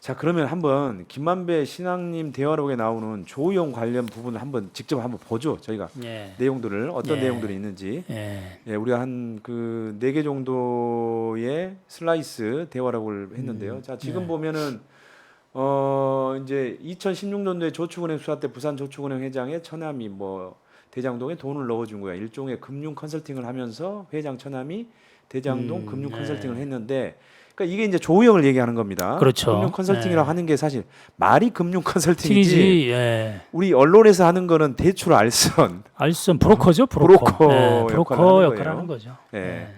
자, 그러면 한번 김만배 신앙님 대화록에 나오는 조우영 관련 부분을 한번 직접 한번 보죠. 저희가 예. 내용들을 어떤 예. 내용들이 있는지. 예. 예, 우리가 한 그 4개 정도의 슬라이스 대화록을 했는데요. 자, 지금 보면은 이제 2016년도에 저축은행 수사 때 부산저축은행 회장의 처남이 뭐 대장동에 돈을 넣어준 거야. 일종의 금융 컨설팅을 하면서 회장 처남이 대장동 금융 컨설팅을 했는데, 그러니까 이게 이제 조우영을 얘기하는 겁니다. 그렇죠. 금융 컨설팅이라고 하는 게 사실 말이 금융 컨설팅이지. 튀기지. 예. 우리 언론에서 하는 거는 대출 알선. 알선 브로커죠, 브로커. 브로커 예, 브로커 역할을 하는 역할을 거예요. 하는 거죠. 예. 예.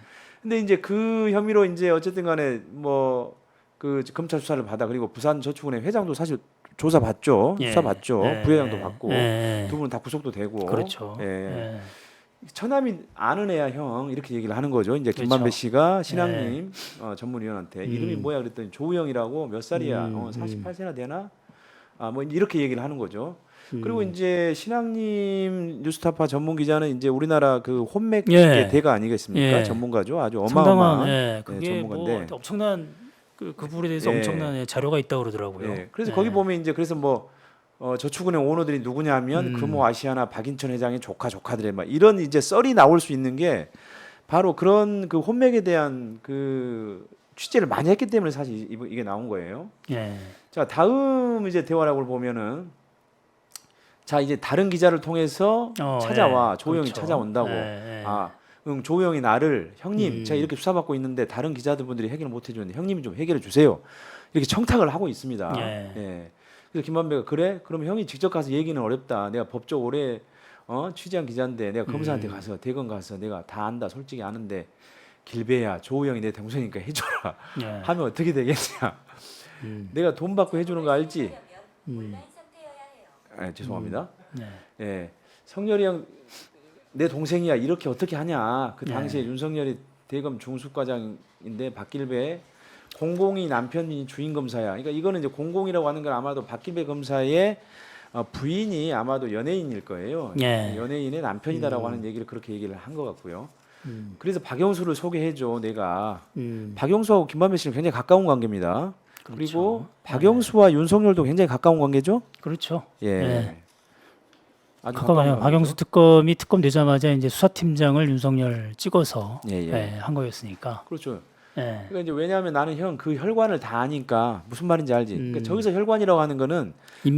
근데 이제 그 혐의로 이제 어쨌든 간에 뭐 그 검찰 수사를 받아, 그리고 부산저축은행 회장도 사실 조사 받죠. 예. 수사 받죠. 예. 부회장도 받고 예. 두 분은 다 구속도 되고. 그렇죠. 예. 예. 처남이 아는 애야 형, 이렇게 얘기를 하는 거죠. 이제 그렇죠. 김만배 씨가 신앙님 전문위원한테 이름이 뭐야 그랬더니 조우영이라고, 몇 살이야? 48세나 되나? 아, 뭐 이렇게 얘기를 하는 거죠. 그리고 이제 신앙님 뉴스타파 전문 기자는 이제 우리나라 그 혼맥의 예. 대가 아니겠습니까? 예. 전문가죠. 아주 상당한 어마어마한 예. 그게 전문가인데. 뭐 엄청난 그 부분에 대해서 예. 엄청난 자료가 있다고 그러더라고요. 예. 그래서 예. 거기 보면 이제 그래서 뭐 저축은행 오너들이 누구냐면 금호 아시아나 박인천 회장의 조카들의 막 이런 이제 썰이 나올 수 있는 게 바로 그런 그 혼맥에 대한 그 취재를 많이 했기 때문에 사실 이게 나온 거예요. 예. 자, 다음 이제 대화락을 보면은, 자, 이제 다른 기자를 통해서 찾아와. 예. 조우영이 그렇죠. 찾아온다고. 예. 예. 조우영이 나를, 형님 제가 이렇게 수사받고 있는데 다른 기자들분들이 해결을 못 해주는데 형님이 좀 해결해 주세요, 이렇게 청탁을 하고 있습니다. 예. 예. 그래서 김만배가, 그래? 그럼 형이 직접 가서 얘기는 어렵다. 내가 법조 오래 취재한 기자인데 내가 검사한테 가서 대검 가서 내가 다 안다. 솔직히 아는데 길배야, 조우영이 내 동생이니까 해줘라. 예. 하면 어떻게 되겠냐? 내가 돈 받고 해주는 거 알지? 죄송합니다. 네. 예, 성렬이 형 내 동생이야, 이렇게 어떻게 하냐? 그 당시에 윤석열이 대검 중수과장인데 박길배 공공이 남편이 주인 검사야. 그러니까 이거는 이제 공공이라고 하는 건 아마도 박길배 검사의 부인이 아마도 연예인일 거예요. 예. 연예인의 남편이다라고 하는 얘기를 그렇게 얘기를 한 것 같고요. 그래서 박영수를 소개해줘. 내가 박영수하고 김만배 씨는 굉장히 가까운 관계입니다. 그렇죠. 그리고 박영수와 윤석열도 굉장히 가까운 관계죠. 그렇죠. 예. 예. 아주 그거가요. 가까운 박영수 특검이 특검되자마자 이제 수사팀장을 윤석열 찍어서 예, 예. 한 거였으니까. 그렇죠. 예. 그러니까 이제 왜냐하면 나는 형 그 혈관을 다 아니까 무슨 말인지 알지. 그러니까 저기서 혈관이라고 하는 거는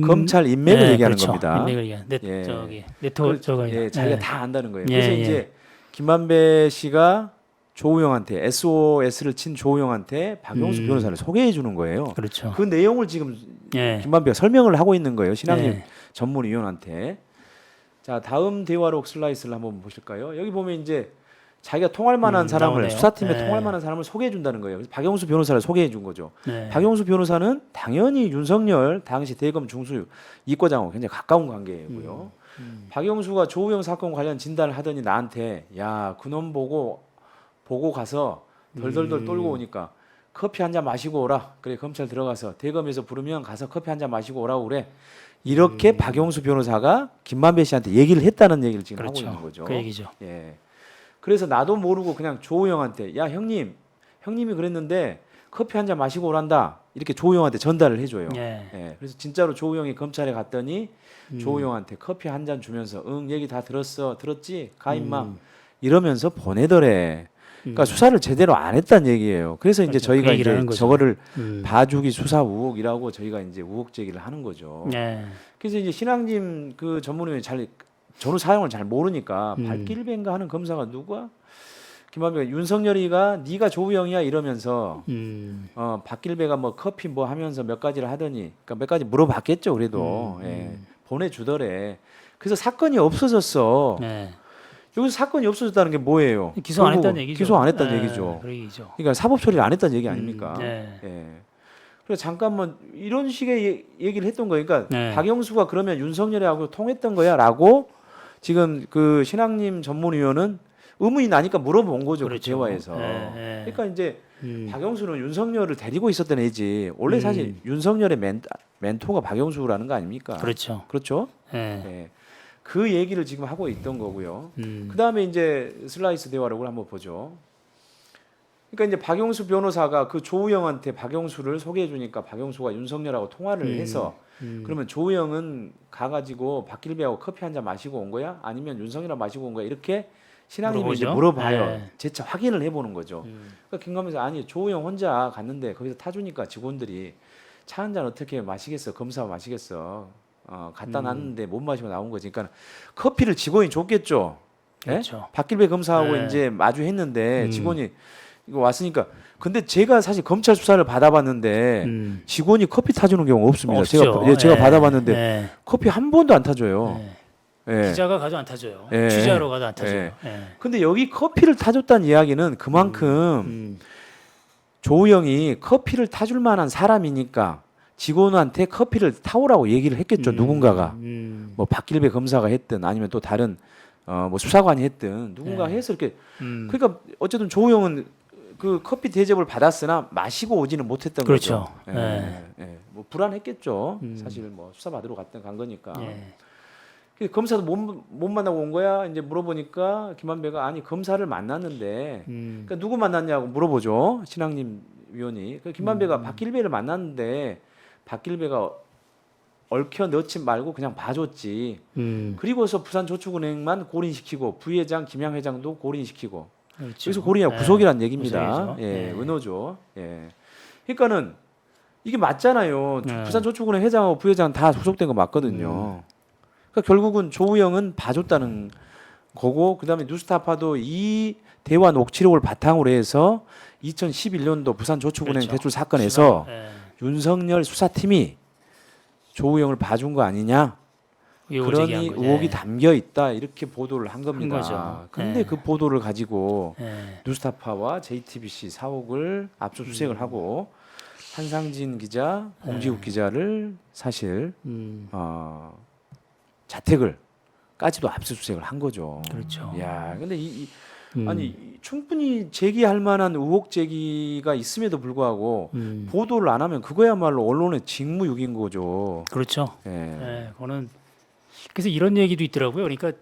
검찰 인맥을 얘기하는 그렇죠. 겁니다. 인맥을 얘기하는. 예. 저기 네트워크 저거. 예, 자기가 다 안다는 거예요. 예, 그래서 예. 이제 김만배 씨가 조우영한테 SOS를 친 조우영한테 박영수 변호사를 소개해 주는 거예요. 그렇죠. 그 내용을 지금 예. 김만배가 설명을 하고 있는 거예요. 신앙님 예. 전문위원한테. 자, 다음 대화록 슬라이스를 한번 보실까요? 여기 보면 이제 자기가 통할 만한 사람을, 나오네요. 수사팀에 네. 통할 만한 사람을 소개해 준다는 거예요. 그래서 박영수 변호사를 소개해 준 거죠. 네. 박영수 변호사는 당연히 윤석열 당시 대검 중수 이과장하고 굉장히 가까운 관계고요. 박영수가 조우영 사건 관련 진단을 하더니 나한테, 야, 그놈 보고 가서 덜덜덜 떨고 오니까 커피 한 잔 마시고 오라. 그래, 검찰 들어가서 대검에서 부르면 가서 커피 한 잔 마시고 오라고 그래. 이렇게 박영수 변호사가 김만배 씨한테 얘기를 했다는 얘기를 지금 그렇죠. 하고 있는 거죠. 그 얘기죠. 예. 그래서 나도 모르고 그냥 조우영한테, 야, 형님이 그랬는데 커피 한 잔 마시고 오란다, 이렇게 조우영한테 전달을 해줘요. 예. 예. 그래서 진짜로 조우영이 검찰에 갔더니 조우영한테 커피 한 잔 주면서, 응, 얘기 다 들었지? 가 임마, 이러면서 보내더래. 그러니까 수사를 제대로 안 했다는 얘기예요. 그래서 이제 그렇죠. 저희가 그 얘기를 이제 하는 거죠. 저거를 봐주기 수사 의혹이라고 저희가 이제 의혹 제기를 하는 거죠. 예. 그래서 이제 신앙님 그 전문위원이 전후 사용을 잘 모르니까 박길배인가 하는 검사가 누구야? 김만배가, 윤석열이가 네가 조우영이야 이러면서 박길배가 뭐 커피 뭐 하면서 몇 가지를 하더니, 그러니까 몇 가지 물어봤겠죠. 그래도 예, 보내주더래. 그래서 사건이 없어졌어. 예. 여기서 사건이 없어졌다는 게 뭐예요? 기소 안 결국 했다는 얘기죠. 기소 안 했다는 예. 얘기죠. 그 얘기죠. 그러니까 사법 처리를 안 했다는 얘기 아닙니까? 예. 예. 그래서 잠깐만 이런 식의 얘기를 했던 거예요. 그러니까 네. 박영수가 그러면 윤석열하고 통했던 거야라고 지금 그 신앙님 전문위원은 의문이 나니까 물어본 거죠. 그렇죠. 그 대화에서. 예. 그러니까 이제 박영수는 윤석열을 데리고 있었던 애지. 원래 사실 윤석열의 멘토가 박영수라는 거 아닙니까? 그렇죠. 그렇죠? 예. 예. 그 얘기를 지금 하고 있던 거고요. 그 다음에 이제 슬라이스 대화록을 한번 보죠. 그러니까 이제 박용수 변호사가 그 조우영한테 박용수를 소개해 주니까 박용수가 윤석열하고 통화를 해서 그러면 조우영은 가가지고 박길배하고 커피 한 잔 마시고 온 거야? 아니면 윤석열하고 마시고 온 거야? 이렇게 신앙님이 이제 물어보죠. 물어봐요. 네. 재차 확인을 해보는 거죠. 그러니까 김관배가 아니 조우영 혼자 갔는데 거기서 타주니까 직원들이 차 한 잔 어떻게 마시겠어? 검사 마시겠어? 갖다 놨는데 못 마시고 나온 거지. 그러니까 커피를 직원이 줬겠죠. 예? 그렇죠. 박길배 검사하고 네. 이제 마주했는데 직원이 이거 왔으니까 근데 제가 사실 검찰 수사를 받아봤는데 직원이 커피 타주는 경우 없습니다. 없죠. 제가 네. 받아봤는데 네. 커피 한 번도 안 타줘요. 네. 예. 기자가 가도 안 타줘요. 예. 취재하러 가도 안 타줘요. 예. 예. 근데 여기 커피를 타줬다는 이야기는 그만큼 조우영이 커피를 타줄 만한 사람이니까 직원한테 커피를 타오라고 얘기를 했겠죠. 누군가가 뭐 박길배 검사가 했든 아니면 또 다른 뭐 수사관이 했든 누군가 네. 해서 이렇게 그러니까 어쨌든 조우영은 그 커피 대접을 받았으나 마시고 오지는 못했던 그렇죠. 거죠. 예, 네. 예. 뭐 불안했겠죠. 사실 뭐 수사 받으러 간 거니까. 예. 그래서 검사도 못 만나고 온 거야. 이제 물어보니까 김한배가 아니 검사를 만났는데 그러니까 누구 만났냐고 물어보죠. 신앙님 위원이. 그 김한배가 박길배를 만났는데 박길배가 얽혀 넣지 말고 그냥 봐줬지. 그리고서 부산저축은행만 고린시키고 부회장 김양 회장도 고린시키고. 그렇죠. 그래서 고린이 네. 구속이란 얘기입니다. 구속이죠. 예, 네. 은호죠. 예. 그러니까는 이게 맞잖아요. 네. 부산저축은행 회장하고 부회장 다 소속된 거 맞거든요. 그러니까 결국은 조우영은 봐줬다는 거고 그다음에 뉴스타파도 이 대화 녹취록을 바탕으로 해서 2011년도 부산저축은행 그렇죠. 대출 사건에서 예. 윤석열 수사팀이 조우영을 봐준 거 아니냐? 의혹을 그러니 제기한 거죠. 의혹이 예. 담겨 있다 이렇게 보도를 한 겁니다. 거죠. 근데 예. 그 보도를 가지고 예. 뉴스타파와 JTBC 사옥을 압수수색을 하고 한상진 기자, 공지욱 기자를 사실 자택을까지도 압수수색을 한 거죠. 그렇죠. 야, 근데 아니 충분히 제기할 만한 의혹 제기가 있음에도 불구하고 보도를 안 하면 그거야말로 언론의 직무유기인 거죠. 그렇죠. 예. 예, 그거는 그래서 이런 얘기도 있더라고요. 그러니까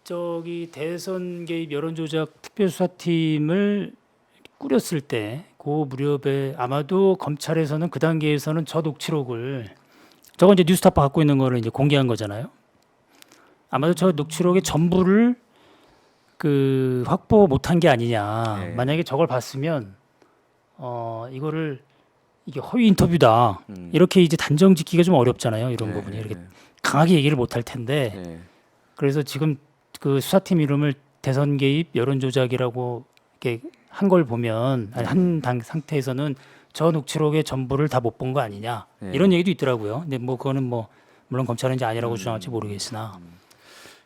저기 대선 개입 여론조작 특별수사팀을 꾸렸을 때 그 무렵에 아마도 검찰에서는 그 단계에서는 저 녹취록을 저건 이제 뉴스타파 갖고 있는 거를 이제 공개한 거잖아요. 아마도 저 녹취록의 전부를 그 확보 못한 게 아니냐. 네. 만약에 저걸 봤으면 이거를 이게 허위 인터뷰다 이렇게 이제 단정 짓기가 좀 어렵잖아요. 이런 부분이 이렇게 강하게 얘기를 못할 텐데 네. 그래서 지금 그 수사팀 이름을 대선 개입 여론조작이라고 이렇게 한 걸 보면 아니, 한 당 상태에서는 저 녹취록의 전부를 다 못 본 거 아니냐 네. 이런 얘기도 있더라고요. 근데 뭐 그거는 뭐 물론 검찰은 이제 아니라고 주장할지 모르겠으나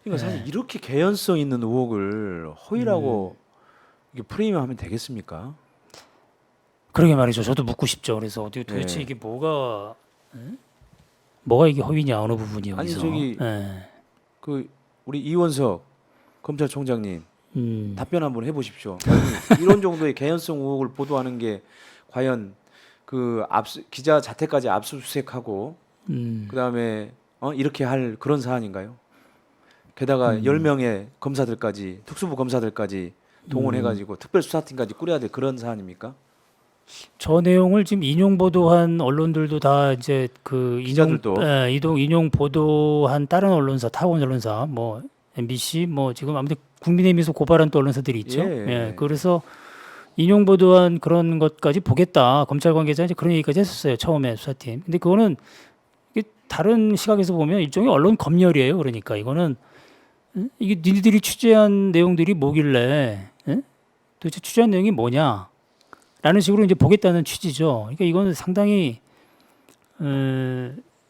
그러니까 사실 이렇게 개연성 있는 의혹을 허위라고 이게 프레임하면 되겠습니까? 그러게 말이죠. 저도 묻고 싶죠. 그래서 도대체 네. 이게 뭐가 이게 허위냐 어느 부분이 아니, 여기서. 저기 예. 그 우리 이원석 검찰총장님 답변 한번 해보십시오. 아니, 이런 정도의 개연성 의혹을 보도하는 게 과연 그 기자 자택까지 압수수색하고 그다음에 이렇게 할 그런 사안인가요? 게다가 10명의 검사들까지 특수부 검사들까지 동원해가지고 특별수사팀까지 꾸려야 될 그런 사안입니까? 저 내용을 지금 인용 보도한 언론들도 다 이제 그 기자들도. 인용 보도한 다른 언론사, 타원 언론사, 뭐 MBC, 뭐 지금 아무튼 국민의힘에서 고발한 또 언론사들이 있죠. 예. 그래서 인용 보도한 그런 것까지 보겠다. 검찰 관계자 이제 그런 얘기까지 했었어요. 처음에 수사팀. 근데 그거는 이게 다른 시각에서 보면 일종의 언론 검열이에요. 그러니까 이거는 이게 니들이 취재한 내용들이 뭐길래 도대체 취재한 내용이 뭐냐? 라는 식으로 이제 보겠다는 취지죠. 그러니까 이거는 상당히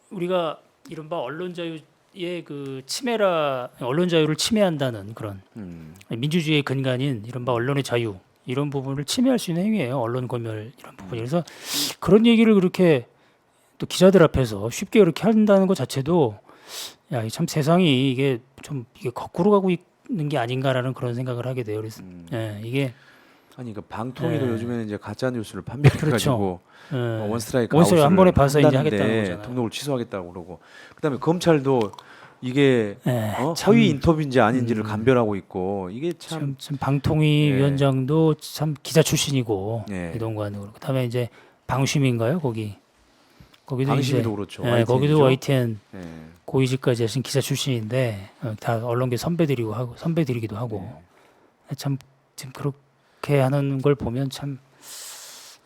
우리가 이른바 언론 자유의 그 언론 자유를 침해한다는 그런 민주주의의 근간인 이른바 언론의 자유 이런 부분을 침해할 수 있는 행위예요. 언론 검열 이런 부분이. 그래서 그런 얘기를 그렇게 또 기자들 앞에서 쉽게 그렇게 한다는 것 자체도 야, 참 세상이 이게 거꾸로 가고 있는 게 아닌가라는 그런 생각을 하게 돼요. 그래서 이게 아니 그 방통위도 요즘에는 이제 가짜 뉴스를 판별해가지고 원스트라이크 원스트라이크 한 번에 아웃을 봐서 이제 한다는데 하겠다는 거잖아요. 등록을 취소하겠다고 그러고 그다음에 검찰도 이게 예, 허위 인터뷰인지 아닌지를 감별하고 있고 이게 참 참 방통위 예. 위원장도 참 기자 출신이고 예. 이동관으로 그다음에 이제 방심인가요 거기도 방심위도 이제 그렇죠. 예, YTN 이죠? 거기도 YTN 예. 고위직까지 하신 기자 출신인데 다 언론계 선배들이기도 하고 예. 참 지금 그렇게 하는 걸 보면 참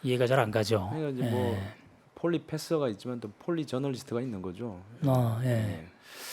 이해가 잘 안 가죠. 그러니까 이제 뭐 폴리 패서가 있지만 또 폴리 저널리스트가 있는 거죠. 예. 예.